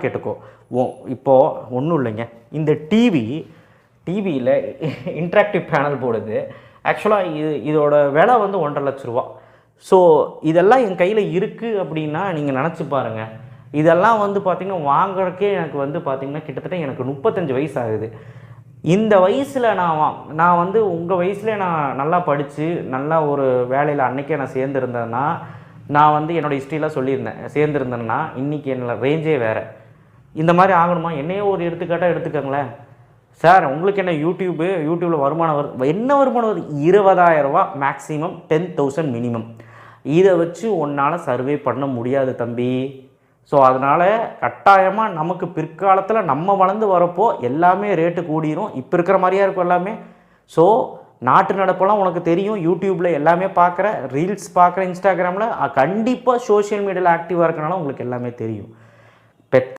கேட்டுக்கோ. இப்போது ஒன்றும் இல்லைங்க, இந்த டிவியில் இன்ட்ராக்டிவ் பேனல் போடுது. ஆக்சுவலாக இதோட விலை வந்து 1.5 லட்ச ரூபா. ஸோ இதெல்லாம் என் கையில் இருக்குது அப்படின்னா நீங்கள் நினச்சி பாருங்கள். இதெல்லாம் வந்து பார்த்திங்கன்னா வாங்குறதுக்கே எனக்கு வந்து பார்த்திங்கன்னா கிட்டத்தட்ட எனக்கு 35 வயசு ஆகுது. இந்த வயசில் நான் வந்து உங்கள் வயசுலேயே நான் நல்லா படித்து நல்லா ஒரு வேலையில் அன்றைக்கே நான் சேர்ந்துருந்தேன்னா, நான் வந்து என்னோடய ஹிஸ்ட்ரியில் சொல்லியிருந்தேன், சேர்ந்துருந்தேன்னா இன்றைக்கி என்னோட ரேஞ்சே வேறு. இந்த மாதிரி ஆகணுமா? என்னையே ஒரு எடுத்துக்காட்டாக எடுத்துக்கோங்களேன் சார். உங்களுக்கு என்ன யூடியூப்பில் வருமானம் வருது? என்ன வருமானம் வருது? 20,000 ரூபா மேக்ஸிமம், 10,000 மினிமம். இதை வச்சு உன்னால் சர்வே பண்ண முடியாது தம்பி. ஸோ அதனால் கட்டாயமாக நமக்கு பிற்காலத்தில் நம்ம வளர்ந்து வரப்போ எல்லாமே ரேட்டு கூடிரும். இப்போ இருக்கிற மாதிரியா இருக்கும் எல்லாமே. ஸோ நாட்டு நடப்பெல்லாம் உனக்கு தெரியும். யூடியூப்பில் எல்லாமே பார்க்குற, ரீல்ஸ் பார்க்குற, இன்ஸ்டாகிராமில் கண்டிப்பாக சோஷியல் மீடியாவில் ஆக்டிவாக இருக்கனால உங்களுக்கு எல்லாமே தெரியும்.